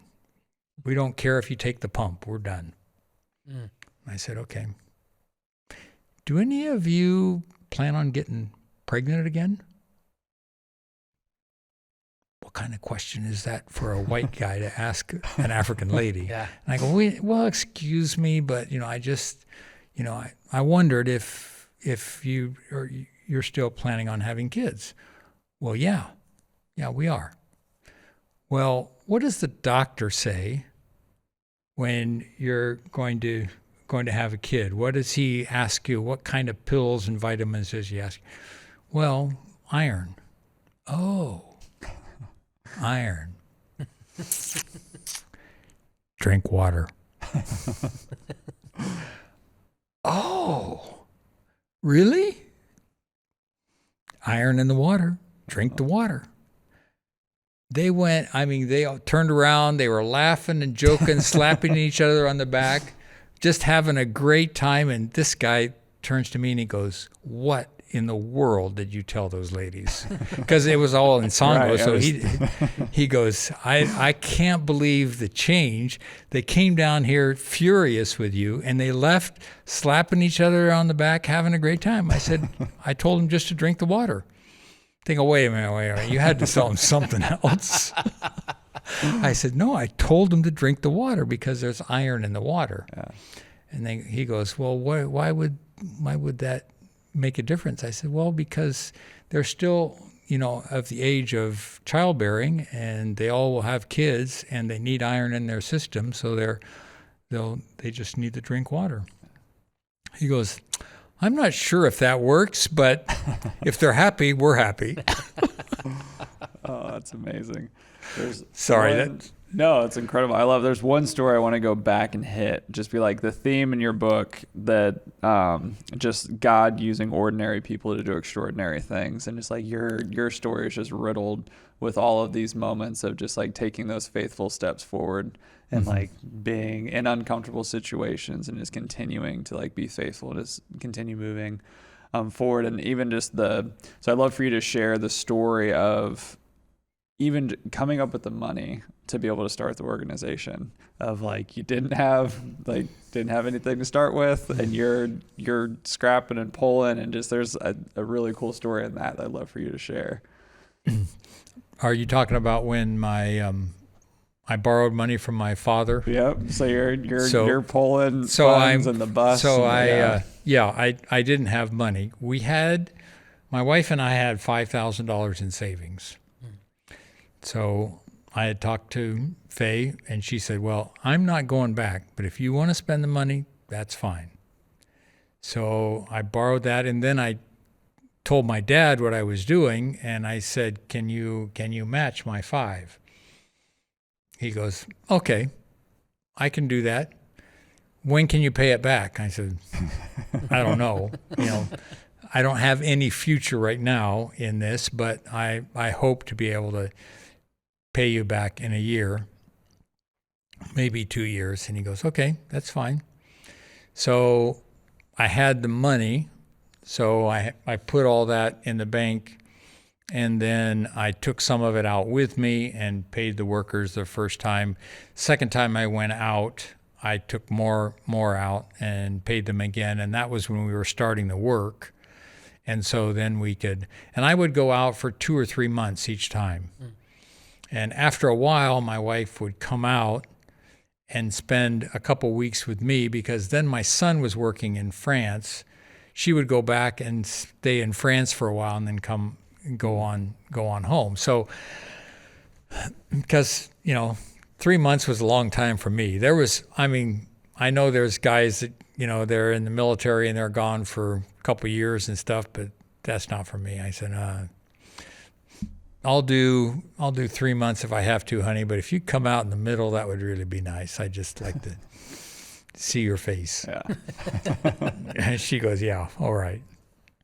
We don't care if you take the pump. We're done. I said, okay. Do any of you plan on getting pregnant again? What kind of question is that for a white guy to ask an African lady? Yeah. And I go, well, excuse me, but, I wondered if you're still planning on having kids. Well, yeah, we are. Well, what does the doctor say when you're going to have a kid? What does he ask you? What kind of pills and vitamins does he ask you? Well, iron. Oh, iron. Drink water. Oh, really? Iron in the water. Drink the water. They they turned around. They were laughing and joking, slapping each other on the back, just having a great time. And this guy turns to me and he goes, what in the world did you tell those ladies? Because it was all in Sango. Right, So he goes, I can't believe the change. They came down here furious with you, and they left slapping each other on the back, having a great time. I said, I told them just to drink the water. They go, wait a minute. You had to tell them something else. I said, no, I told them to drink the water because there's iron in the water. Yeah. And then he goes, well, why would that make a difference? I said, well, because they're still, of the age of childbearing, and they all will have kids, and they need iron in their system, so they just need to drink water. He goes, I'm not sure if that works, but if they're happy, we're happy. Oh, that's amazing. No, it's incredible. There's one story I want to go back and hit. Just be like the theme in your book that just God using ordinary people to do extraordinary things. And just like your story is just riddled with all of these moments of just like taking those faithful steps forward and like being in uncomfortable situations and just continuing to like be faithful and just continue moving forward. And even just so I'd love for you to share the story of even coming up with the money to be able to start the organization, of like you didn't have anything to start with, and you're scrapping and pulling, and just there's a really cool story in that I'd love for you to share. Are you talking about when I borrowed money from my father? Yep. So you're pulling funds and the bus. So I didn't have money. My wife and I had $5,000 in savings. So I had talked to Faye, and she said, well, I'm not going back, but if you want to spend the money, that's fine. So I borrowed that, and then I told my dad what I was doing, and I said, can you match my 5? He goes, okay, I can do that. When can you pay it back? I said, I don't know. I don't have any future right now in this, but I hope to be able to pay you back in a year, maybe 2 years. And he goes, okay, that's fine. So I had the money. So I put all that in the bank, and then I took some of it out with me and paid the workers the first time. Second time I went out, I took more out and paid them again. And that was when we were starting the work. And so then and I would go out for 2 or 3 months each time. And after a while, my wife would come out and spend a couple weeks with me, because then my son was working in France. She would go back and stay in France for a while and then go on home. So, because, 3 months was a long time for me. I know there's guys that, they're in the military and they're gone for a couple of years and stuff, but that's not for me. I said, I'll do 3 months if I have to, honey, but if you come out in the middle, that would really be nice. I'd just like to see your face. Yeah. And she goes, yeah, all right.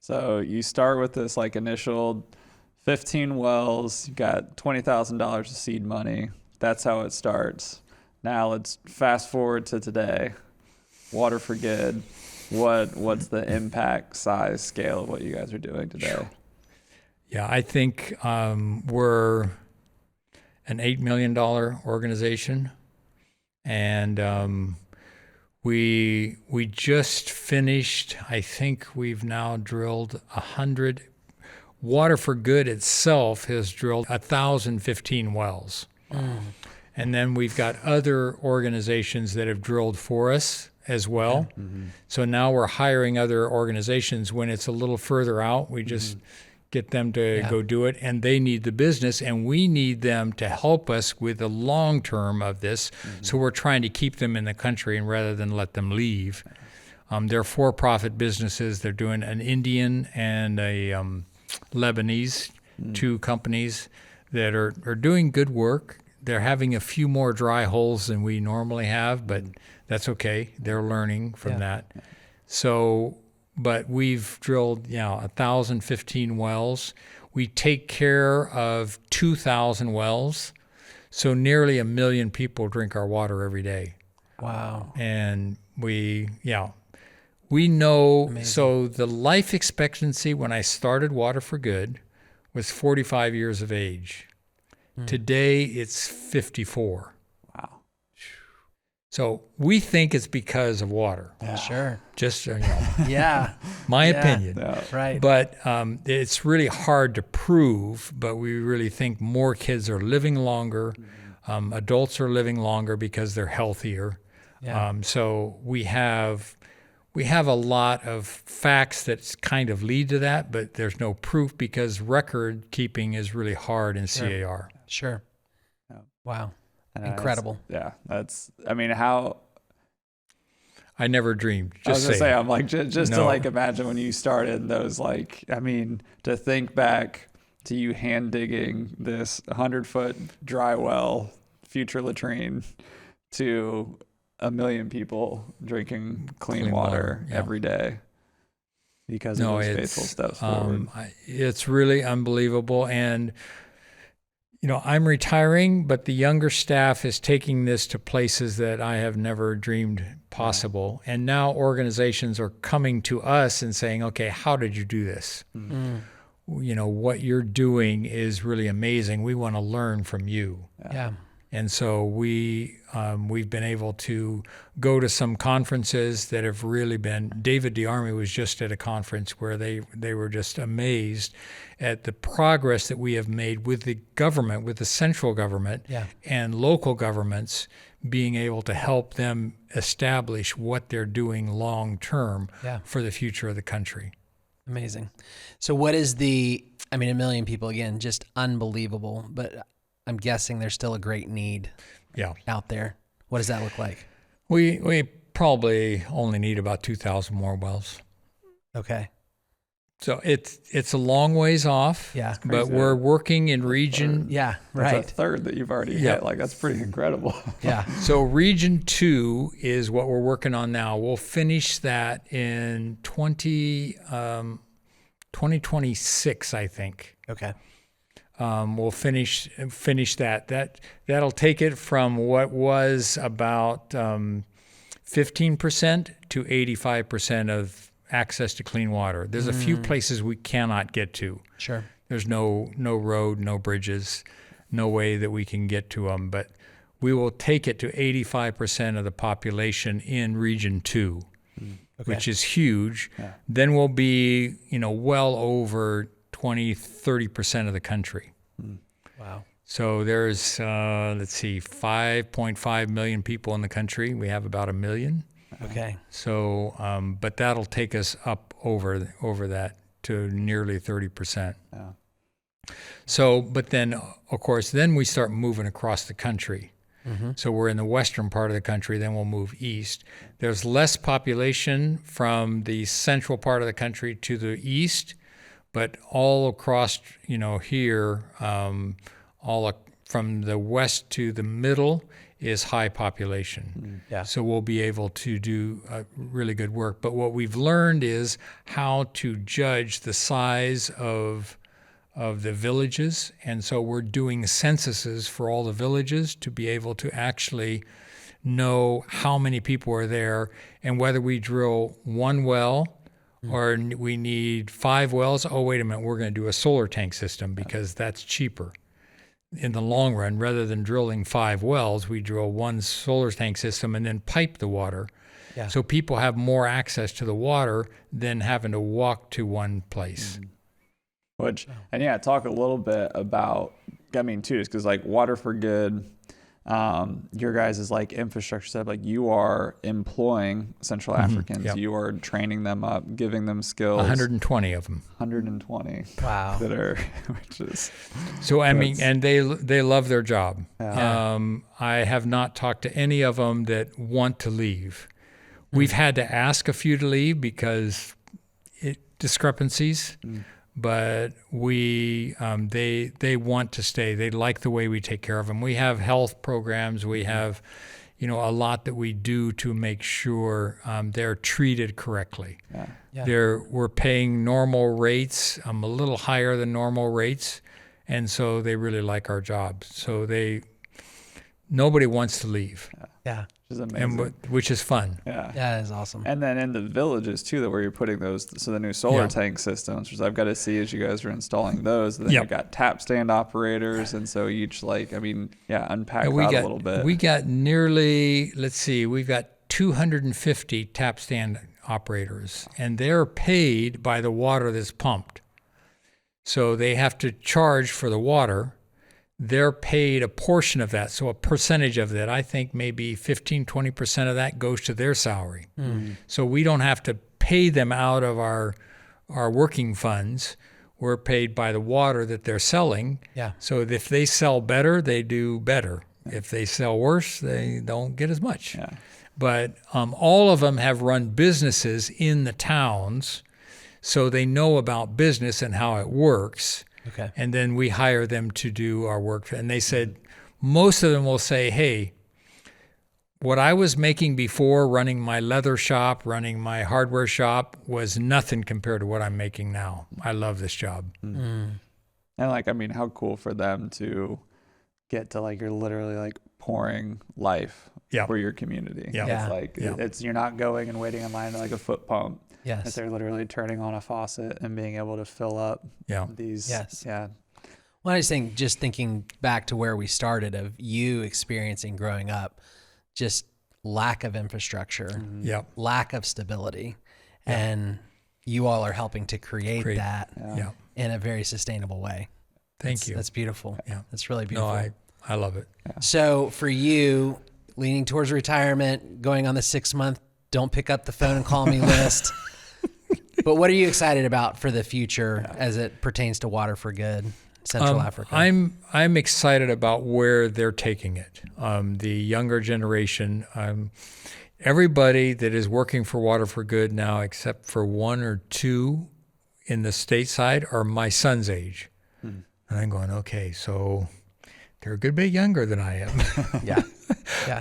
So you start with this like initial 15 wells, you got $20,000 of seed money. That's how it starts. Now let's fast forward to today. Water for Good. What's the impact, size, scale of what you guys are doing today? Yeah, I think we're an $8 million organization, and we just finished. I think we've now drilled 100. Water for Good itself has drilled 1,015 wells, and then we've got other organizations that have drilled for us as well. Mm-hmm. So now we're hiring other organizations when it's a little further out. We just get them to go do it, and they need the business, and we need them to help us with the long term of this. So we're trying to keep them in the country and rather than let them leave. They're for-profit businesses. They're doing an Indian and a Lebanese, 2 companies that are doing good work. They're having a few more dry holes than we normally have, but that's okay. They're learning from that. So, but we've drilled, 1,015 wells. We take care of 2,000 wells. So nearly 1 million people drink our water every day. Wow. And we We know, Amazing. so the life expectancy when I started Water for Good was 45 years of age. Today, it's 54. Wow. So we think it's because of water. Sure. Just, Yeah. my Yeah. opinion. Yeah. Right. But it's really hard to prove, but we really think more kids are living longer. Adults are living longer because they're healthier. Yeah. So we have a lot of facts that kind of lead to that, but there's no proof because record keeping is really hard in CAR. Sure. Yeah. Wow. And Incredible. How I never dreamed. I was Just gonna say say, I'm like, just to No. like imagine when you started those, like, I mean, to think back to you hand digging this 100-foot dry well, future latrine, to 1 million people drinking clean water yeah. every day because of those faithful steps forward. It's really unbelievable. And, I'm retiring, but the younger staff is taking this to places that I have never dreamed possible. And now organizations are coming to us and saying, okay, how did you do this? What you're doing is really amazing. We want to learn from you. Yeah. And so we've been able to go to some conferences that have really been. David DeArmey was just at a conference where they were just amazed at the progress that we have made with the government, with the central government and local governments, being able to help them establish what they're doing long term for the future of the country. Amazing. So what is 1 million people, again, just unbelievable, but I'm guessing there's still a great need out there. What does that look like? We probably only need about 2,000 more wells. Okay. So it's a long ways off. Yeah. But we're working in region. Yeah. That's Right. a third that you've already hit. Like, that's pretty incredible. Yeah. So region 2 is what we're working on now. We'll finish that in 2026, I think. Okay. We'll finish that. That'll take it from what was about 15% to 85% of access to clean water. There's a few places we cannot get to. Sure. There's no road, no bridges, no way that we can get to them. But we will take it to 85% of the population in Region 2, which is huge. Yeah. Then we'll be, well over 20, 30% of the country. Wow. So there's, 5.5 million people in the country. We have about 1 million. Okay. So, but that'll take us up over that to nearly 30%. Yeah. So, but then, of course, then we start moving across the country. So we're in the western part of the country, then we'll move east. There's less population from the central part of the country to the east, but all across, here, from the west to the middle is high population. Yeah. So we'll be able to do really good work. But what we've learned is how to judge the size of the villages. And so we're doing censuses for all the villages to be able to actually know how many people are there and whether we drill one well or we need 5 wells. Oh, wait a minute, we're going to do a solar tank system because that's cheaper. In the long run, rather than drilling 5 wells, we drill one solar tank system and then pipe the water. Yeah. So people have more access to the water than having to walk to one place. Talk a little bit about, too, because like Water for Good, your guys' is like infrastructure stuff, like you are employing Central Africans, you are training them up, giving them skills. 120 of them. 120. Wow. That are, which is. So, and they love their job. Yeah. I have not talked to any of them that want to leave. We've had to ask a few to leave because discrepancies. But they want to stay. They like the way we take care of them. We have health programs. We have, a lot that we do to make sure they're treated correctly. Yeah. We're paying normal rates, a little higher than normal rates, and so they really like our jobs. So nobody wants to leave, Yeah. Which is amazing. which is fun. Yeah. That is awesome. And then in the villages too, that where you're putting those, so the new solar Yeah. tank systems, which I've got to see as you guys are installing those. Then Yep. you've got tap stand operators, and so each unpack And we that got a little bit. we got nearly, we've got 250 tap stand operators, and they're paid by the water that's pumped. So they have to charge for the water. They're paid a portion of that. So a percentage of that, I think maybe 15-20% of that goes to their salary. So we don't have to pay them out of our working funds. We're paid by the water that they're selling. Yeah. So if they sell better, they do better. If they sell worse, they don't get as much. Yeah. But all of them have run businesses in the towns, so they know about business and how it works. Okay. And then we hire them to do our work. And they said, most of them will say, hey, what I was making before running my leather shop, running my hardware shop was nothing compared to what I'm making now. I love this job. And how cool for them to get to you're literally pouring life Yeah. for your community. Yeah. It's you're not going and waiting in line to a foot pump. Yes. They're literally turning on a faucet and being able to fill up these. Yes. Yeah. Well, I was just thinking back to where we started of you experiencing growing up, just lack of infrastructure, Yeah. lack of stability, and you all are helping to create that Yeah. in a very sustainable way. Thank you. That's beautiful. Yeah. That's really No, beautiful. I love it. So for you, leaning towards retirement, going on the 6-month, don't pick up the phone and call me list. But what are you excited about for the future as it pertains to Water for Good, Central Africa? I'm excited about where they're taking it. The younger generation, everybody that is working for Water for Good now, except for one or two in the stateside, are my son's age. And I'm going, okay, so they're a good bit younger than I am. Yeah.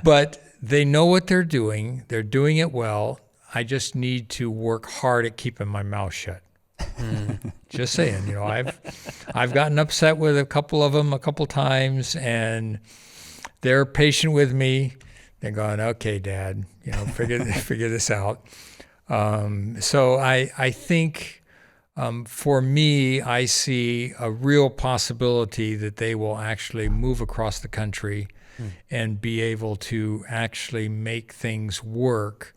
But they know what they're doing. They're doing it well. I just need to work hard at keeping my mouth shut. Just saying, I've gotten upset with a couple of them a couple times, and they're patient with me. They're going, okay, Dad, figure this out. So I think for me, I see a real possibility that they will actually move across the country and be able to actually make things work,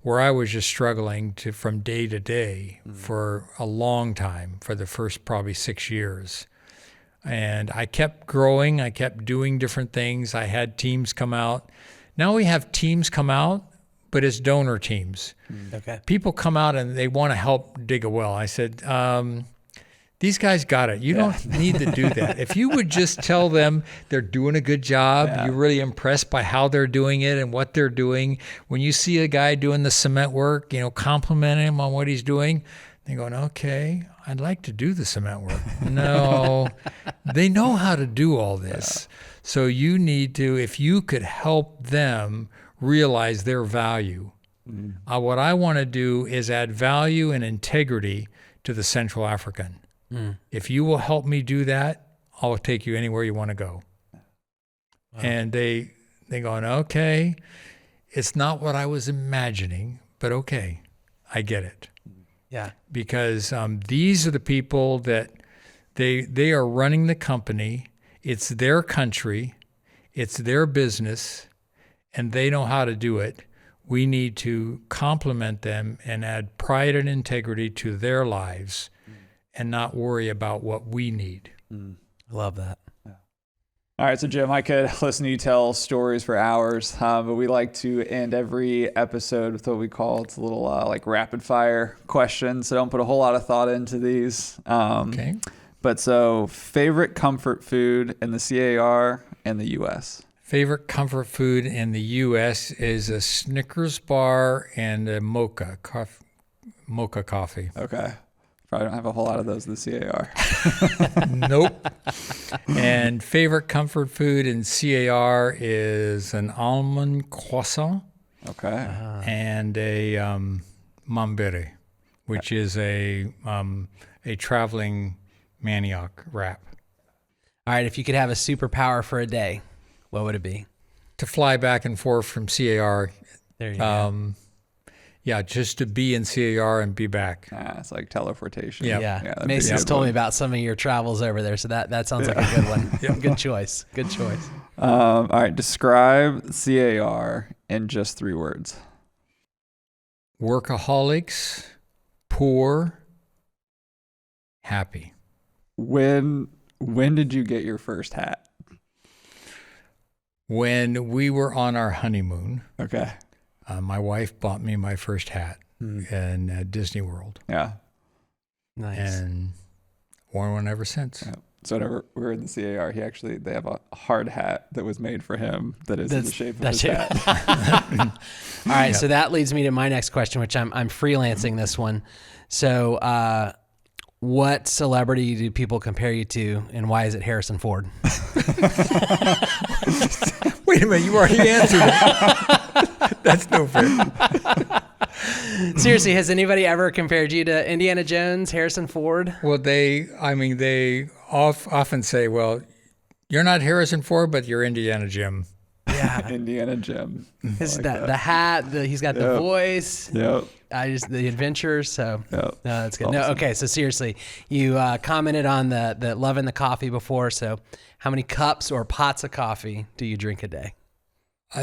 where I was just struggling from day to day for a long time, for the first probably 6 years. And I kept growing. I kept doing different things. I had teams come out. Now we have teams come out, but it's donor teams. Okay. People come out and they want to help dig a well. I said, these guys got it. You don't need to do that. If you would just tell them they're doing a good job, you're really impressed by how they're doing it and what they're doing. When you see a guy doing the cement work, compliment him on what he's doing, they're going, okay, I'd like to do the cement work. No, they know how to do all this. So you need to, if you could help them realize their value. What I want to do is add value and integrity to the Central African. If you will help me do that, I'll take you anywhere you want to go. Wow. And they going, okay, it's not what I was imagining, but okay, I get it. Yeah. Because these are the people that they are running the company. It's their country. It's their business, and they know how to do it. We need to complement them and add pride and integrity to their lives and not worry about what we need. I love that. All right, so Jim, I could listen to you tell stories for hours, but we like to end every episode with what we call, it's a little rapid fire questions. So don't put a whole lot of thought into these. Okay. But so favorite comfort food in the CAR and the U.S.? Favorite comfort food in the U.S. is a Snickers bar and a mocha coffee. Okay. Probably don't have a whole lot of those in the CAR. Nope. And favorite comfort food in CAR is an almond croissant. Okay. And a mambere, which is a traveling manioc wrap. All right. If you could have a superpower for a day, what would it be? to fly back and forth from CAR. There you go. Yeah, just to be in CAR and be back. It's like teleportation. Yeah. Yeah. that'd be a Mason's good told one. me about some of your travels over there, so that sounds like a good one. Good choice. All right, describe CAR in just 3 words. Workaholics, poor, happy. When did you get your first hat? When we were on our honeymoon, Okay. my wife bought me my first hat in Disney World, Yeah. Nice. and worn one ever since. Yeah. So whenever we were in the CAR, they have a hard hat that was made for him that is in the shape of his hat. All right, so that leads me to my next question, which I'm freelancing this one. So, what celebrity do people compare you to, and why is it Harrison Ford? Wait a minute, you already answered it. That's no fair. Seriously, has anybody ever compared you to Indiana Jones, Harrison Ford? Well, they often say, well, you're not Harrison Ford, but you're Indiana Jim. Yeah. Indiana Jim. The hat, he's got the voice. Yep. The adventures. So Yep. no, that's good. Awesome. No, okay. So seriously, you commented on the loving the coffee before. So how many cups or pots of coffee do you drink a day?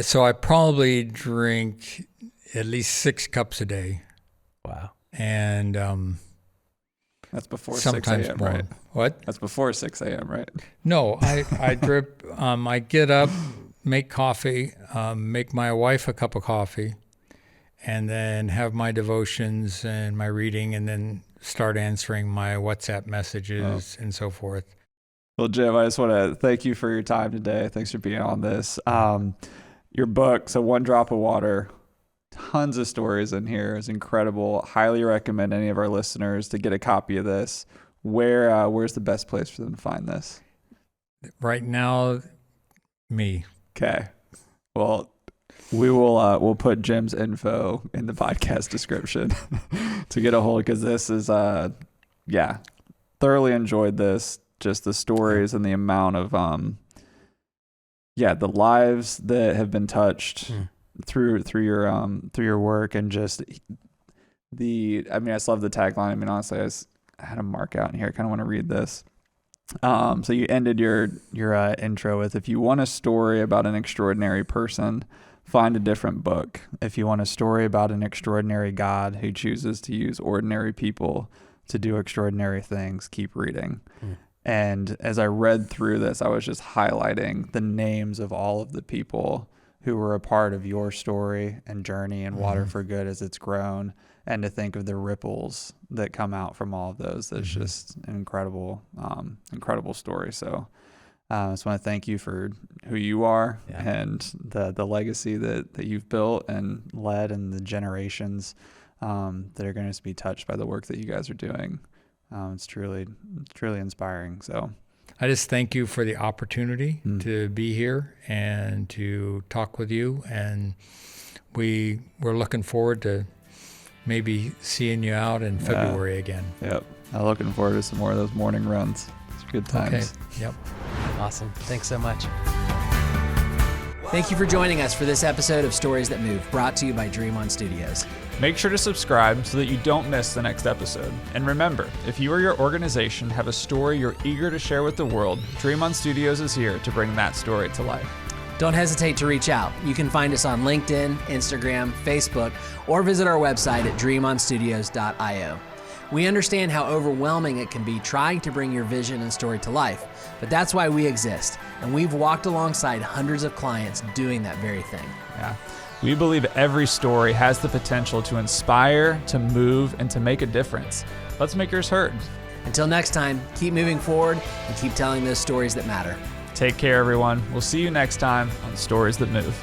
So I probably drink at least 6 cups a day. Wow. And That's before 6 sometimes a.m., more. right? What? That's before 6 a.m., right? No, I drip. I get up, make coffee, make my wife a cup of coffee, and then have my devotions and my reading, and then start answering my WhatsApp messages and so forth. Well, Jim, I just want to thank you for your time today. Thanks for being on this. Your book, so One Drop of Water, tons of stories in here. It's incredible. Highly recommend any of our listeners to get a copy of this. Where's the best place for them to find this? Right now, me. Okay. Well, we'll put Jim's info in the podcast description to get a hold, because this is thoroughly enjoyed this. Just the stories and the amount of the lives that have been touched through your work, and just I just love the tagline. I mean, honestly, I had a mark out in here. I kind of want to read this. So you ended your intro with, if you want a story about an extraordinary person, find a different book. If you want a story about an extraordinary God who chooses to use ordinary people to do extraordinary things, keep reading. And as I read through this, I was just highlighting the names of all of the people who were a part of your story and journey and Water for Good as it's grown, and to think of the ripples that come out from all of those. That's just an incredible story. So I just want to thank you for who you are and the legacy that you've built and led, and the generations that are going to be touched by the work that you guys are doing. It's truly inspiring. So I just thank you for the opportunity to be here and to talk with you. And we're looking forward to maybe seeing you out in February again. Yep. I'm looking forward to some more of those morning runs. It's good times. Okay. Yep. Awesome. Thanks so much. Thank you for joining us for this episode of Stories That Move, brought to you by DreamOn Studios. Make sure to subscribe so that you don't miss the next episode. And remember, if you or your organization have a story you're eager to share with the world, DreamOn Studios is here to bring that story to life. Don't hesitate to reach out. You can find us on LinkedIn, Instagram, Facebook, or visit our website at dreamonstudios.io. We understand how overwhelming it can be trying to bring your vision and story to life, but that's why we exist, and we've walked alongside hundreds of clients doing that very thing. Yeah. We believe every story has the potential to inspire, to move, and to make a difference. Let's make yours heard. Until next time, keep moving forward and keep telling those stories that matter. Take care, everyone. We'll see you next time on Stories That Move.